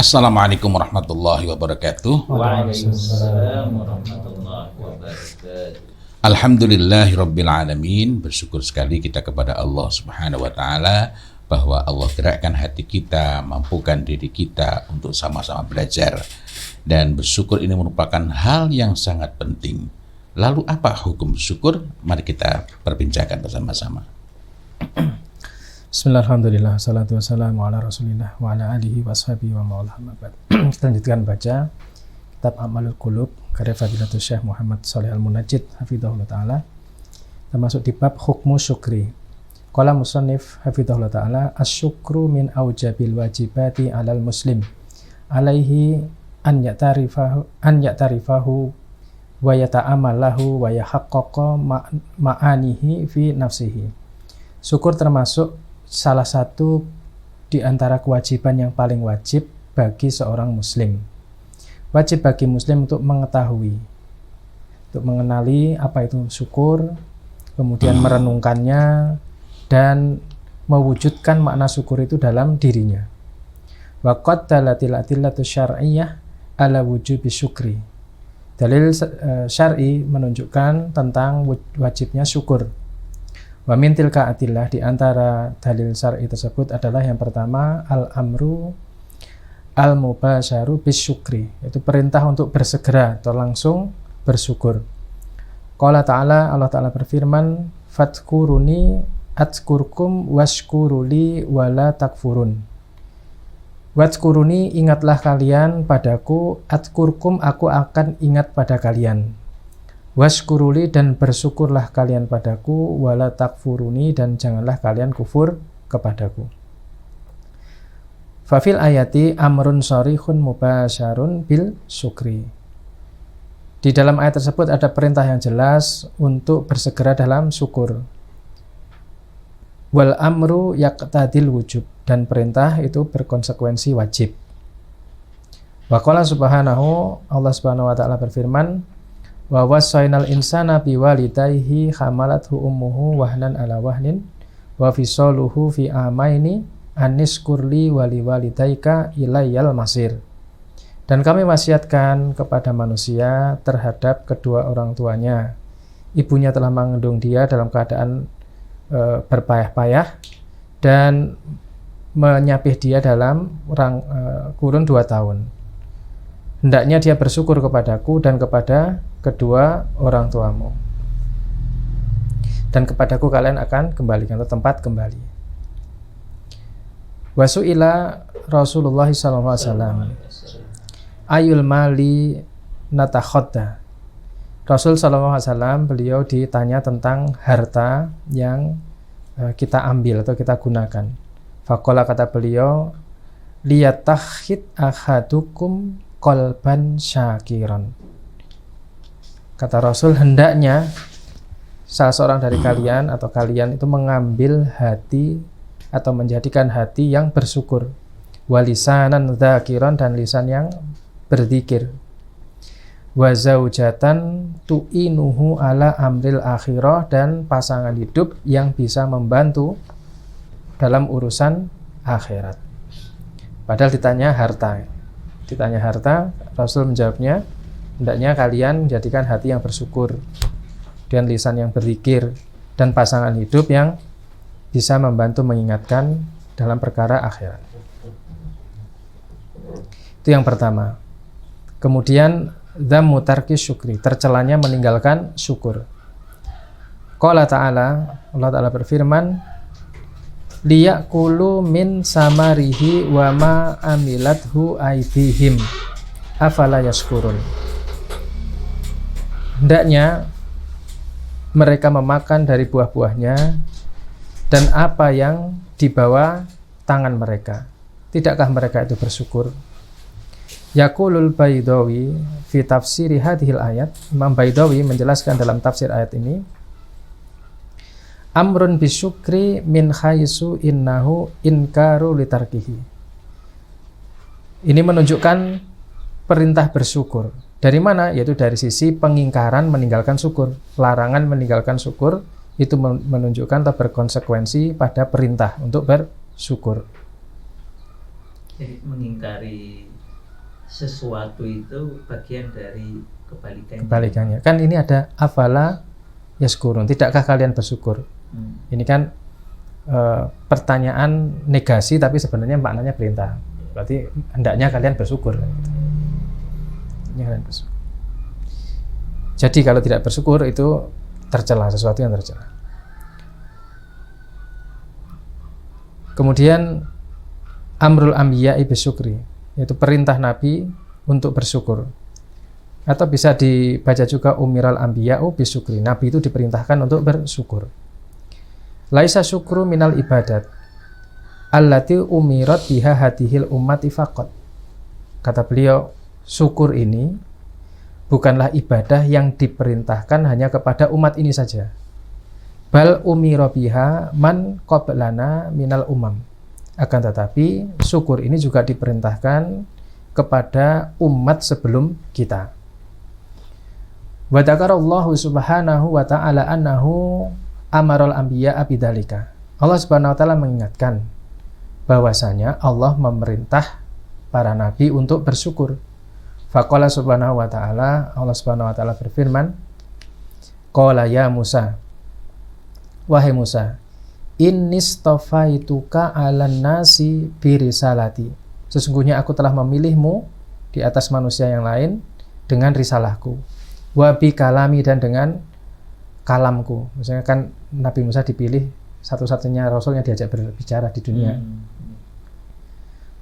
Assalamualaikum warahmatullahi wabarakatuh. Waalaikumsalam warahmatullahi wabarakatuh. Alhamdulillahirabbil alamin. Bersyukur sekali kita kepada Allah Subhanahu wa taala bahwa Allah gerakkan hati kita, mampukan diri kita untuk sama-sama belajar. Dan bersyukur ini merupakan hal yang sangat penting. Lalu apa hukum syukur? Mari kita perbincangkan bersama-sama. Bismillahirrahmanirrahim. Salatu wassalamu ala rasulillah wa ala alihi wa sahbihi wa ma'alah. Kita lanjutkan baca kitab A'malul Qulub karya Fadilatul Syekh Muhammad Shalih Al-Munajjid hafizahullah ta'ala, termasuk di bab hukmu syukri. Qala musannif hafizahullah ta'ala, asyukru min aujabil wajibati alal muslim alaihi an ya'tarifahu wa yata'amalahu wa yahaqqaqa ma'anihi fi nafsihi. Syukur termasuk salah satu di antara kewajiban yang paling wajib bagi seorang muslim. Wajib bagi muslim untuk mengetahui, untuk mengenali apa itu syukur, kemudian merenungkannya dan mewujudkan makna syukur itu dalam dirinya. Wa qad dalatil adillatu syar'iyyah ala wujubi syukri. Dalil syar'i menunjukkan tentang wajibnya syukur. Wa min tilka adillah, di antara dalil syar'i tersebut adalah yang pertama al-amru al-mubasyaru bisyukri, yaitu perintah untuk bersegera atau langsung bersyukur. Qala ta'ala, Allah Ta'ala berfirman, fadhkuruni adzkurkum washkuruli wala takfurun. Wadhkuruni, ingatlah kalian padaku, adzkurkum, aku akan ingat pada kalian. Washkuruli, dan bersyukurlah kalian padaku, wala takfuruni, dan janganlah kalian kufur kepadaku. Fafil ayati amrun sharihun mubasyarun bil syukri. Di dalam ayat tersebut ada perintah yang jelas untuk bersegera dalam syukur. Wal amru yaqtadil wujub, dan perintah itu berkonsekuensi wajib. Wa qala subhanahu, Allah Subhanahu wa taala berfirman, wa wassaynal insana biwalidayhi hamalathu ummuhu wahnan ala wahnin wa fisaluhu fi amaini aniskurli waliwalidayka ilayyal masir. Dan kami wasiatkan kepada manusia terhadap kedua orang tuanya, ibunya telah mengandung dia dalam keadaan berpayah-payah dan menyapih dia dalam kurun 2 tahun. Hendaknya dia bersyukur kepadaku dan kepada kedua orang tuamu, dan kepadaku kalian akan kembalikan atau tempat kembali. Wasu'ila Rasulullah SAW ayul mali natakhodda. Rasul SAW beliau ditanya tentang harta yang kita ambil atau kita gunakan. Faqala, kata beliau, liyatakhid ahadukum qalban syakiran. Kata Rasul, hendaknya salah seorang dari kalian atau kalian itu mengambil hati atau menjadikan hati yang bersyukur. Walisanan dzakiran, dan lisan yang berzikir. Wa zaujatan tu'inuhu ala amril akhirah, dan pasangan hidup yang bisa membantu dalam urusan akhirat. Padahal ditanya harta, Rasul menjawabnya, hendaknya kalian jadikan hati yang bersyukur dan lisan yang berzikir dan pasangan hidup yang bisa membantu mengingatkan dalam perkara akhirat. Itu yang pertama. Kemudian dzammu tarki syukri, tercelanya meninggalkan syukur. Qala ta'ala, Allah Ta'ala berfirman, liyakulu min samarihi wa ma amilathu aydihim afala yashkurun. Hendaknya mereka memakan dari buah-buahnya dan apa yang dibawa tangan mereka. Tidakkah mereka itu bersyukur? Yaqulul Baidawi fi tafsiri hadhil ayat. Imam Baidawi menjelaskan dalam tafsir ayat ini, amrun bisyukri min khaisu innahu inkaru litarkihi. Ini menunjukkan perintah bersyukur. Dari mana? Yaitu dari sisi pengingkaran meninggalkan syukur. Larangan meninggalkan syukur itu menunjukkan atau berkonsekuensi pada perintah untuk bersyukur. Jadi mengingkari sesuatu itu bagian dari kebalikannya. Kebalikannya. Kan ini ada afala yaskurun, tidakkah kalian bersyukur? Ini kan pertanyaan negasi tapi sebenarnya maknanya perintah. Berarti hendaknya kalian bersyukur. Hendaknya kalian bersyukur. Jadi kalau tidak bersyukur itu tercela, sesuatu yang tercela. Kemudian amrul anbiya'i bisyukri, yaitu perintah Nabi untuk bersyukur. Atau bisa dibaca juga umiral anbiya'u bisyukri, Nabi itu diperintahkan untuk bersyukur. Laisa syukru minal ibadat allati umirat biha hadihil ummati faqat. Kata beliau, syukur ini bukanlah ibadah yang diperintahkan hanya kepada umat ini saja. Bal umira biha man qablana minal umam. Akan tetapi syukur ini juga diperintahkan kepada umat sebelum kita. Wa dzakarallahu subhanahu wa ta'ala annahu amaral anbiya'a bidzalika. Allah Subhanahu wa taala mengingatkan bahwasanya Allah memerintah para nabi untuk bersyukur. Faqala subhanahu wa ta'ala, Allah Subhanahu wa taala berfirman, qala ya Musa, wahai Musa, innistafaituka 'alan nasi birisalati. Sesungguhnya aku telah memilihmu di atas manusia yang lain dengan risalahku. Wa bi kalami, dan dengan kalamku. Maksudnya kan Nabi Musa dipilih satu-satunya rasul yang diajak berbicara di dunia.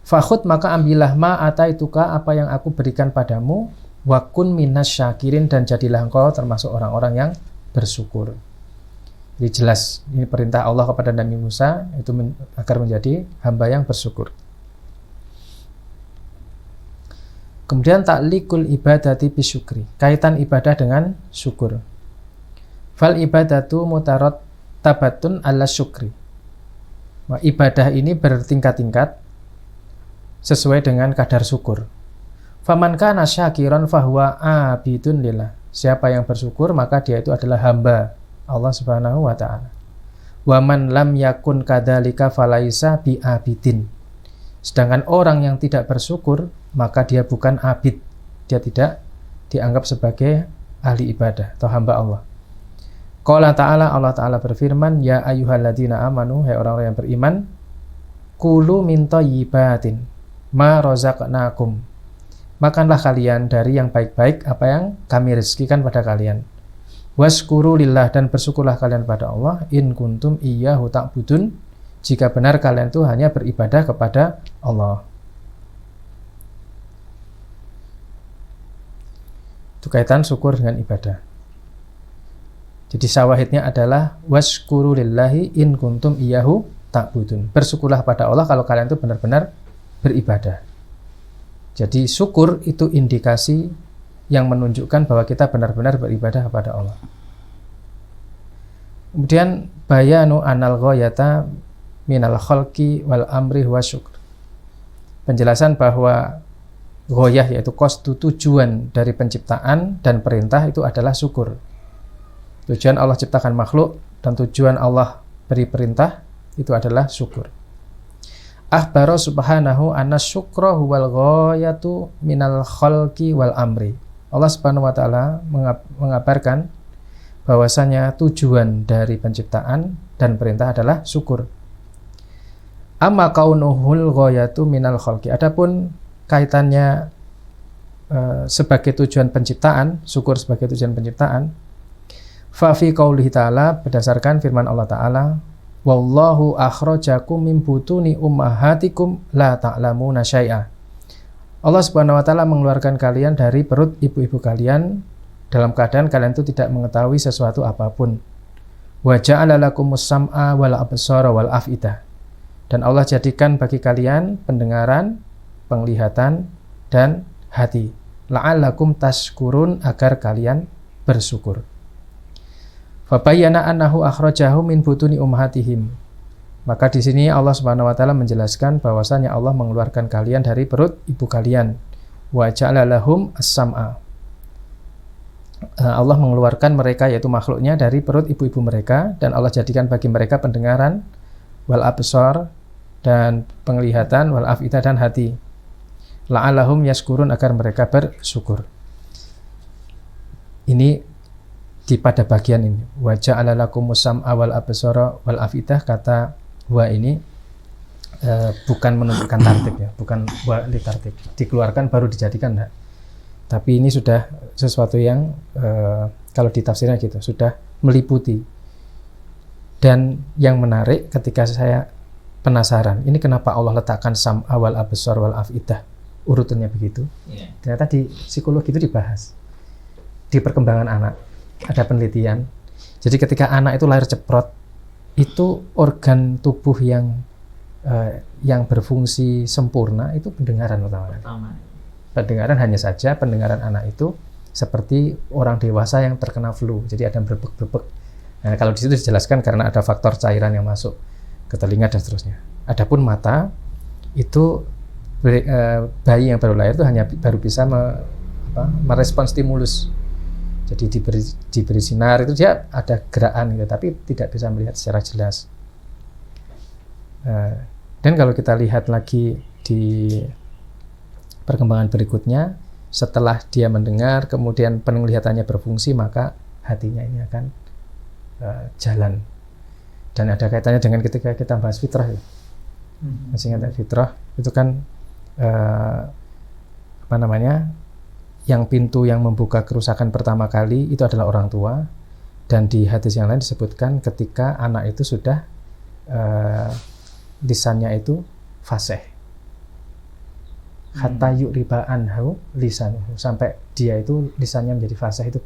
Fakhud, maka ambillah ma ataituka, apa yang aku berikan padamu, wa kun minas syakirin, dan jadilah engkau termasuk orang-orang yang bersyukur. Jadi jelas ini perintah Allah kepada Nabi Musa itu agar menjadi hamba yang bersyukur. Kemudian ta'liqul ibadati bisyukri, kaitan ibadah dengan syukur. Fal ibadatu mutarattabatun ala syukri. Ibadah ini bertingkat-tingkat sesuai dengan kadar syukur. Faman kana syakiran fahuwa abidun lillah. Siapa yang bersyukur maka dia itu adalah hamba Allah Subhanahu wa ta'ala. Wa man lam yakun kadzalika falaisa bi abidin. Sedangkan orang yang tidak bersyukur maka dia bukan abid. Dia tidak dianggap sebagai ahli ibadah atau hamba Allah. Qala ta'ala, Allah ta'ala berfirman, ya ayyuhalladzina amanu, hai orang-orang yang beriman, kulu min thayyibatin ma razaqnakum. Makanlah kalian dari yang baik-baik apa yang kami rezekikan pada kalian. Waskuru lillah, dan bersyukurlah kalian pada Allah, in kuntum iyyahu ta'budun, jika benar kalian itu hanya beribadah kepada Allah. Itu kaitan syukur dengan ibadah. Jadi syawahidnya adalah waskuru lillahi in kuntum iyyahu ta'budun. Bersyukurlah pada Allah kalau kalian itu benar-benar beribadah. Jadi syukur itu indikasi yang menunjukkan bahwa kita benar-benar beribadah kepada Allah. Kemudian bayanu anal ghayata minal khalqi wal amri wa syukr. Penjelasan bahwa ghayah yaitu qasdu, tujuan dari penciptaan dan perintah itu adalah syukur. Tujuan Allah ciptakan makhluk dan tujuan Allah beri perintah itu adalah syukur. Akhbaro subhanahu anna syukra huwal ghayatu minal khalqi wal amri. Allah Subhanahu wa ta'ala mengabarkan bahwasanya tujuan dari penciptaan dan perintah adalah syukur. Amma kaunuhul ghayatu minal khalqi. Adapun kaitannya sebagai tujuan penciptaan, syukur sebagai tujuan penciptaan, fa fi qoulihi ta'ala, berdasarkan firman Allah Ta'ala, wallahu akhrajakum min butuni ummahatikum la ta'lamuna syai'a. Allah Subhanahu wa ta'ala mengeluarkan kalian dari perut ibu-ibu kalian dalam keadaan kalian itu tidak mengetahui sesuatu apapun. Wa ja'ala lakumus sam'a wal absara wal af'idah. Dan Allah jadikan bagi kalian pendengaran, penglihatan, dan hati. La'allakum tashkurun, agar kalian bersyukur. Fabayyana annahu akhrajahu min butuni ummahatihim. Maka di sini Allah Subhanahu wa taala menjelaskan bahwasanya Allah mengeluarkan kalian dari perut ibu kalian. Wa ja'ala lahum as-sam'a. Allah mengeluarkan mereka, yaitu makhluknya, dari perut ibu-ibu mereka, dan Allah jadikan bagi mereka pendengaran, wal absar, dan penglihatan, wal af'idah, dan hati. la'allahum yaskurun, agar mereka bersyukur. Ini di pada bagian ini, wa ja'ala lakumus sam'a wal absara wal afidah. Kata wa ini bukan menunjukkan tartib ya, bukan wa li tartib, dikeluarkan baru dijadikan, enggak. Tapi ini sudah sesuatu yang kalau ditafsirnya gitu, sudah meliputi. Dan yang menarik ketika saya penasaran, ini kenapa Allah letakkan sam'a wal absar wal afidah urutannya begitu? Ternyata di psikologi itu dibahas di perkembangan anak, ada penelitian. Jadi ketika anak itu lahir ceprot, itu organ tubuh yang berfungsi sempurna itu pendengaran pertama. Pendengaran hanya saja pendengaran anak itu seperti orang dewasa yang terkena flu, jadi ada berbek-berbek. Nah, kalau di situ dijelaskan karena ada faktor cairan yang masuk ke telinga dan seterusnya. Adapun mata itu bayi yang baru lahir itu hanya baru bisa merespon stimulus. Jadi diberi sinar itu dia ada gerakan gitu, tapi tidak bisa melihat secara jelas. Dan kalau kita lihat lagi di perkembangan berikutnya, setelah dia mendengar kemudian penglihatannya berfungsi, maka hatinya ini akan jalan. Dan ada kaitannya dengan ketika kita bahas fitrah ya. Masih ingat fitrah itu kan yang pintu yang membuka kerusakan pertama kali itu adalah orang tua. Dan di hadis yang lain disebutkan ketika anak itu sudah lisannya itu fasih, hatta yu'riba anhu lisanuhu, sampai dia itu lisannya menjadi fasih itu.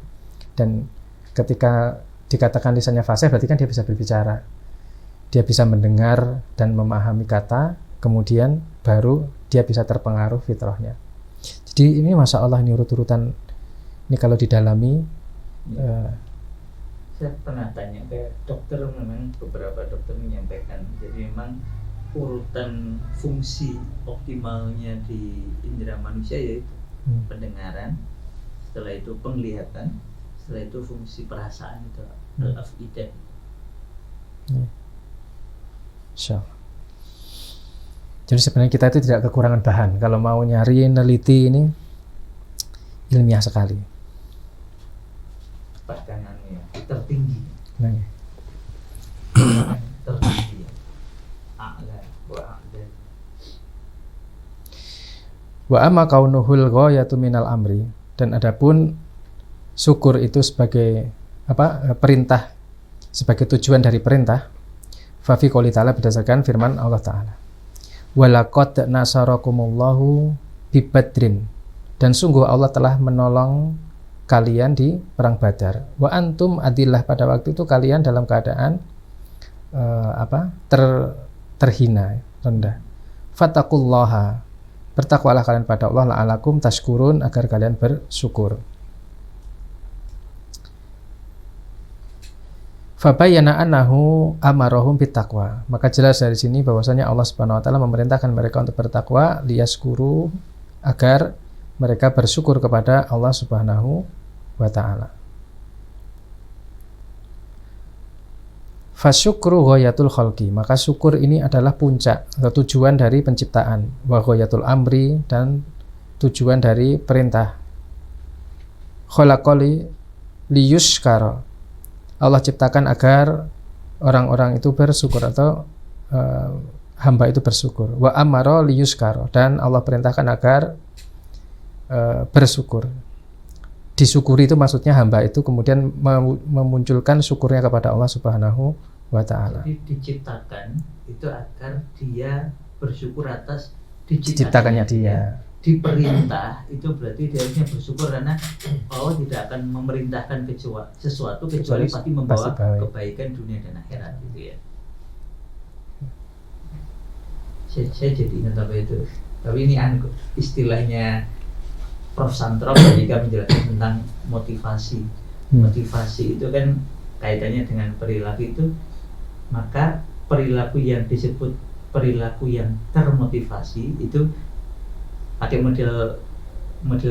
Dan ketika dikatakan lisannya fasih berarti kan dia bisa berbicara, dia bisa mendengar dan memahami kata, kemudian baru dia bisa terpengaruh fitrahnya. Jadi ini masya Allah, ini urut-urutan ini kalau didalami. Saya pernah tanya ke dokter, memang beberapa dokter menyampaikan, jadi memang urutan fungsi optimalnya di indera manusia yaitu pendengaran, setelah itu penglihatan, setelah itu fungsi perasaan itu al-afidah. Insyaallah. Jadi sebenarnya kita itu tidak kekurangan bahan. Kalau mau nyari, neliti, ini ilmiah sekali. Bahkan tertinggi. Tertinggi. Wa amma kaunuhul ghayatu minal amri, dan adapun syukur itu sebagai perintah, sebagai tujuan dari perintah, fa fi qouli ta'ala, berdasarkan firman Allah Ta'ala, walaqad nasarakumullahu bi Badrin, dan sungguh Allah telah menolong kalian di perang Badar, wa antum adillah, pada waktu itu kalian dalam keadaan terhina, rendah. Fattaqullaha, bertakwalah kalian pada Allah, la'alakum tashkurun, agar kalian bersyukur. Fabayyana annahu amarahum bittaqwa, maka jelas dari sini bahwasanya Allah Subhanahu wa taala memerintahkan mereka untuk bertakwa, liyaskuru, agar mereka bersyukur kepada Allah Subhanahu wa taala. Fasyukru ghayatul khalqi, maka syukur ini adalah puncak atau tujuan dari penciptaan, wa ghayatul amri, dan tujuan dari perintah. Khalaqali liyushkara, Allah ciptakan agar orang-orang itu bersyukur atau hamba itu bersyukur. Wa amara liyushkara, dan Allah perintahkan agar bersyukur. Disyukuri itu maksudnya hamba itu kemudian memunculkan syukurnya kepada Allah Subhanahu wa ta'ala. Jadi diciptakan itu agar dia bersyukur atas diciptakannya dia. Diperintah itu berarti dia harusnya bersyukur karena Allah tidak akan memerintahkan sesuatu kecuali pasti membawa kebaikan dunia dan akhirat, gitu ya. Saya jadi ingat apa itu. Tapi ini istilahnya Prof. Santro ketika menjelaskan tentang motivasi. Motivasi itu kan kaitannya dengan perilaku itu, maka perilaku yang disebut perilaku yang termotivasi itu pakai model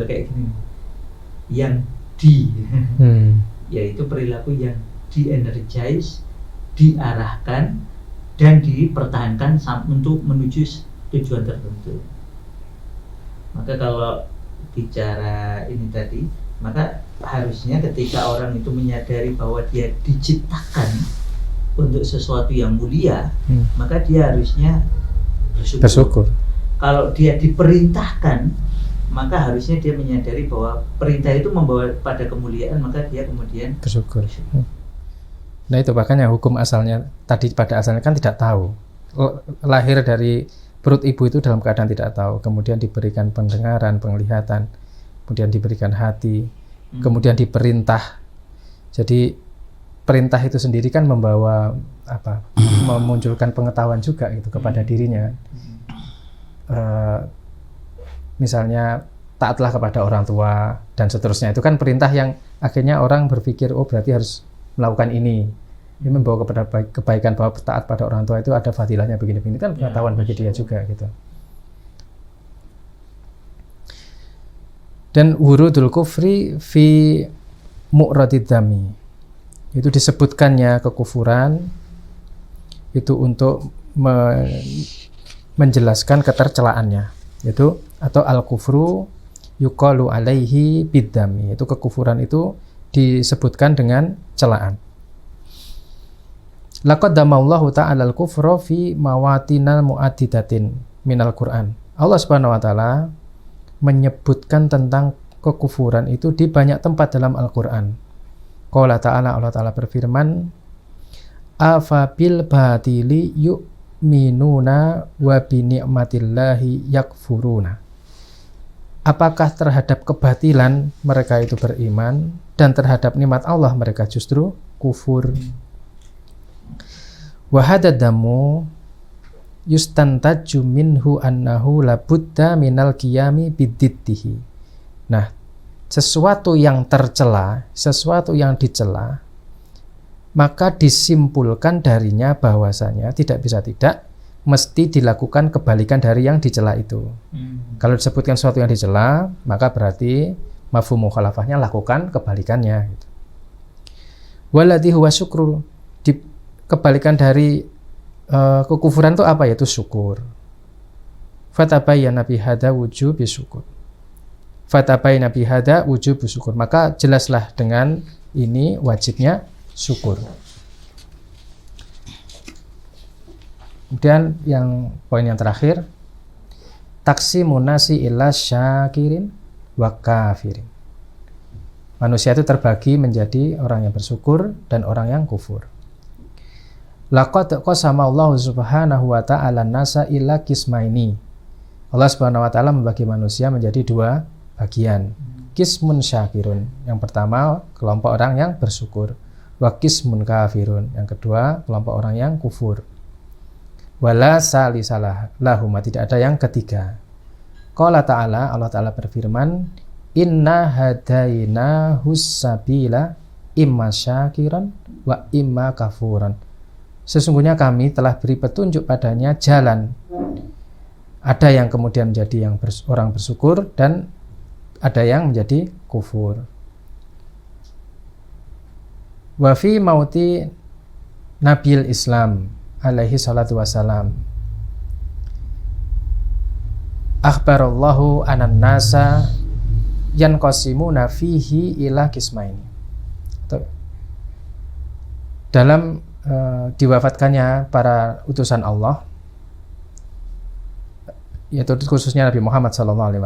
kayak gini, yang yaitu perilaku yang di-energize, diarahkan dan dipertahankan untuk menuju tujuan tertentu. Maka kalau bicara ini tadi, maka harusnya ketika orang itu menyadari bahwa dia diciptakan untuk sesuatu yang mulia, maka dia harusnya bersyukur. Kalau dia diperintahkan, maka harusnya dia menyadari bahwa perintah itu membawa pada kemuliaan, maka dia kemudian bersyukur. Nah itu makanya hukum asalnya tadi pada asalnya kan tidak tahu. Lahir dari perut ibu itu dalam keadaan tidak tahu, kemudian diberikan pendengaran, penglihatan, kemudian diberikan hati, kemudian diperintah. Jadi perintah itu sendiri kan membawa memunculkan pengetahuan juga gitu kepada dirinya. Misalnya taatlah kepada orang tua dan seterusnya, itu kan perintah yang akhirnya orang berpikir oh berarti harus melakukan ini membawa kepada kebaikan, bahwa taat pada orang tua itu ada fadilahnya begini-begini, kan pengetahuan bagi dia juga gitu. Dan wurudul kufri fi mu'radid dami, itu disebutkannya kekufuran itu untuk menjelaskan ketercelaannya, itu atau al-kufru yuqalu alaihi biddami, itu kekufuran itu disebutkan dengan celaan. Laqad damallahu ta'ala al-kufra fi mawatinal mu'addidatin minal Qur'an. Allah Subhanahu wa taala menyebutkan tentang kekufuran itu di banyak tempat dalam Al-Qur'an. Qala ta'ala, Allah Ta'ala berfirman, afa bil batili yu'minuna wa bi ni'matillahi yakfuruna. Apakah terhadap kebatilan mereka itu beriman dan terhadap nikmat Allah mereka justru kufur. Wa hadadamu yustantaju minhu annahu labudda minal qiyami bididdihi. Nah, sesuatu yang tercela, sesuatu yang dicela, maka disimpulkan darinya bahwasanya tidak bisa tidak mesti dilakukan kebalikan dari yang dicela itu. Kalau disebutkan sesuatu yang dicela, maka berarti mafhum mukhalafahnya lakukan kebalikannya gitu. Waladhi huwa syukru, kebalikan dari kekufuran itu apa? Yaitu syukur. Fatabayyana bihadza wujubi syukur. Fatabayyana bihadza wujubi syukur. Maka jelaslah dengan ini wajibnya syukur. Kemudian yang poin yang terakhir, taksimun nasi ila syakirin wa kafirin. Manusia itu terbagi menjadi orang yang bersyukur dan orang yang kufur. Laqad qasama Allah Subhanahu wa ta'ala nasa ila qismaini. Allah Subhanahu wa ta'ala membagi manusia menjadi dua bagian. Qismun syakirun, yang pertama kelompok orang yang bersyukur. Wa qismun kafirun, yang kedua kelompok orang yang kufur. Wala salisalah lahuma, tidak ada yang ketiga. Qala ta'ala, Allah Ta'ala berfirman, inna hadaina hussabila imma syakiran wa imma kafuran. Sesungguhnya kami telah beri petunjuk padanya jalan. Ada yang kemudian menjadi orang bersyukur dan ada yang menjadi kufur. Wa fi mauti Nabil Islam alaihi salatu wassalam, akhbarallahu anan nasa yanqasimuna fihi ila qismaini. Dalam diwafatkannya para utusan Allah, yaitu khususnya Nabi Muhammad SAW,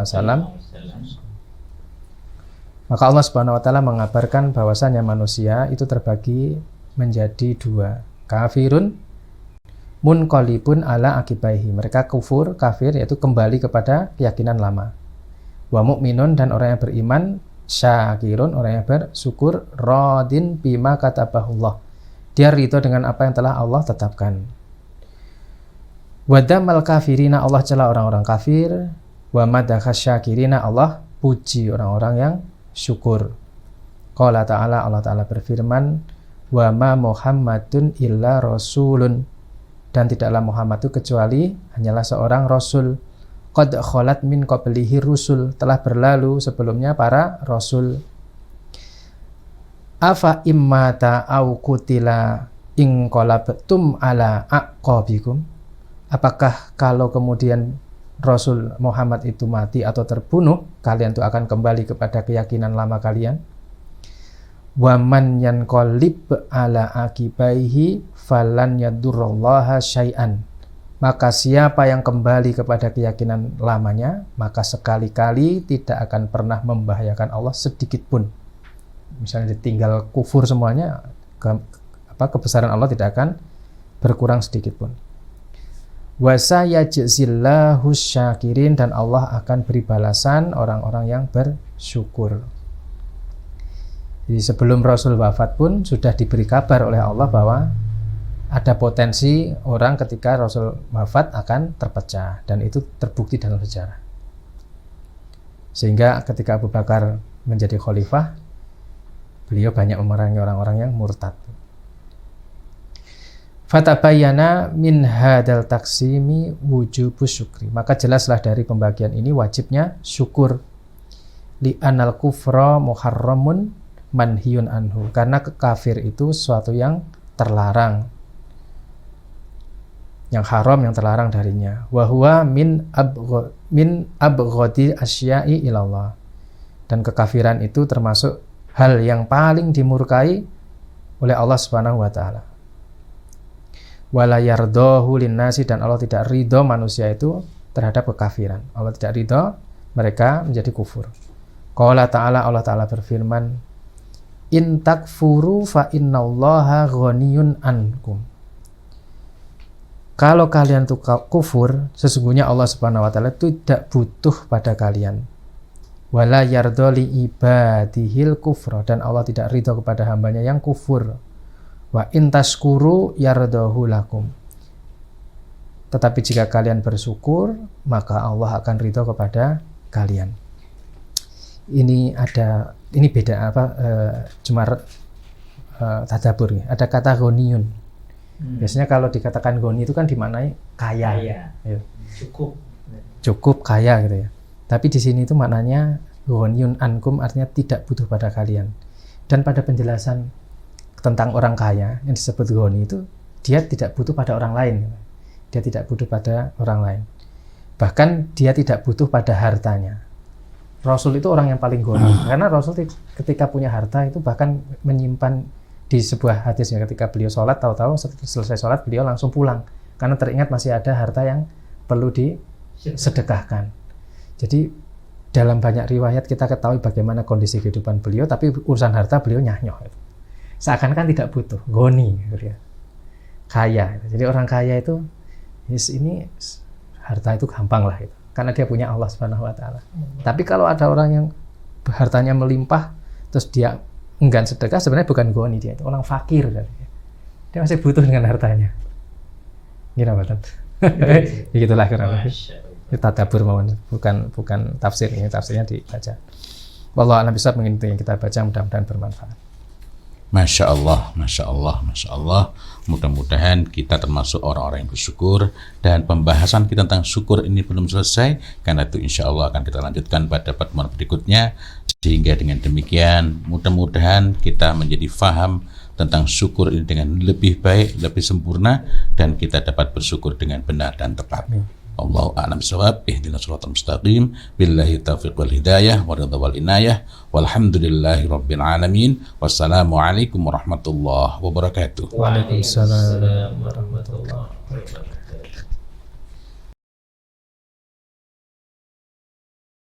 maka Allah Subhanahu wa ta'ala mengabarkan bahwasanya manusia itu terbagi menjadi dua, kafirun munqalibun ala akibaihi, mereka kufur, kafir, yaitu kembali kepada keyakinan lama. Wa mu'minun, dan orang yang beriman, syakirun, orang yang bersyukur, radin bima katabahullah, dia ridho dengan apa yang telah Allah tetapkan. Wadamal kafirina, Allah cela orang-orang kafir. Wa madakha syakirina, Allah puji orang-orang yang syukur. Qala ta'ala, Allah Ta'ala berfirman, wa ma Muhammadun illa rasulun, dan tidaklah Muhammad itu kecuali hanyalah seorang rasul. Qad kholat min qablihi rusul, telah berlalu sebelumnya para rasul. Afa immata au kutila inqalabtum ala aqabikum, apakah kalau kemudian Rasul Muhammad itu mati atau terbunuh, kalian tuh akan kembali kepada keyakinan lama kalian. Wa man yanqalib ala aqibaihi falan yadurrallaha syai'an. Maka siapa yang kembali kepada keyakinan lamanya, maka sekali-kali tidak akan pernah membahayakan Allah sedikit pun. Misalnya ditinggal kufur semuanya, kebesaran Allah tidak akan berkurang sedikit pun. Wa sayajzillahu syakirin, dan Allah akan beri balasan orang-orang yang bersyukur. Jadi sebelum Rasul wafat pun sudah diberi kabar oleh Allah bahwa ada potensi orang ketika Rasul wafat akan terpecah, dan itu terbukti dalam sejarah. Sehingga ketika Abu Bakar menjadi khalifah, beliau banyak memerangi orang-orang yang murtad. Fatabayyana min hadal taksimi wujubus syukri. Maka jelaslah dari pembagian ini wajibnya syukur. Li anal kufra muharramun manhiyun anhu. Karena kafir itu sesuatu yang terlarang, yang haram, yang terlarang darinya. Wa huwa min abghadi asya'i ilallah. Dan kekafiran itu termasuk hal yang paling dimurkai oleh Allah Subhanahu wa taala. Wala yardahu linnasi, dan Allah tidak ridho manusia itu terhadap kekafiran. Allah tidak ridho mereka menjadi kufur. Qala ta'ala, Allah Ta'ala berfirman, in takfuru fa innallaha ghaniyun ankum. Kalau kalian tuh kufur, sesungguhnya Allah Subhanahu wa taala tidak butuh pada kalian. Wala yarda li ibadihil kufra, dan Allah tidak ridho kepada hambanya yang kufur. Wa in tashkuru yardahu lakum. Tetapi jika kalian bersyukur, maka Allah akan ridho kepada kalian. Ini beda tadabbur. Ada kata ghaniyun. Biasanya kalau dikatakan goni itu kan dimaknai kaya. Ya. Cukup kaya gitu ya. Tapi di sini itu maknanya ghaniyun ankum, artinya tidak butuh pada kalian. Dan pada penjelasan tentang orang kaya yang disebut goni itu, dia tidak butuh pada orang lain. Dia tidak butuh pada orang lain. Bahkan dia tidak butuh pada hartanya. Rasul itu orang yang paling goni, karena Rasul ketika punya harta itu bahkan menyimpan. Di sebuah hadis, ketika beliau sholat, tahu-tahu selesai sholat beliau langsung pulang karena teringat masih ada harta yang perlu disedekahkan. Jadi dalam banyak riwayat kita ketahui bagaimana kondisi kehidupan beliau, tapi urusan harta beliau nyah-nyoh. Seakan-akan tidak butuh, goni, kaya. Jadi orang kaya itu, ini harta itu gampang lah, karena dia punya Allah Subhanahu wa taala. Tapi kalau ada orang yang hartanya melimpah, terus dia enggan sedekah, sebenarnya bukan goni, dia itu orang fakir. Dia masih butuh dengan hartanya. Gimana Pak? Begitulah kurang lebih. Tadabbur mawon, bukan tafsir, ini tafsirnya dibaca. Wallahu a'lam bishawab, mungkin itu yang kita baca, mudah-mudahan bermanfaat. Masya Allah, Masya Allah, Masya Allah. Mudah-mudahan kita termasuk orang-orang yang bersyukur, dan pembahasan kita tentang syukur ini belum selesai, karena itu insya Allah akan kita lanjutkan pada pertemuan berikutnya. Sehingga dengan demikian mudah-mudahan kita menjadi faham tentang syukur ini dengan lebih baik, lebih sempurna, dan kita dapat bersyukur dengan benar dan tepat. Allahu a'lam bishawab. Ihdinas shiratal mustaqim. Billahi taufiq wal hidayah wa ridha wal inayah. Walhamdulillahi rabbil alamin. Wassalamualaikum warahmatullahi wabarakatuh. Waalaikumsalam warahmatullahi wabarakatuh.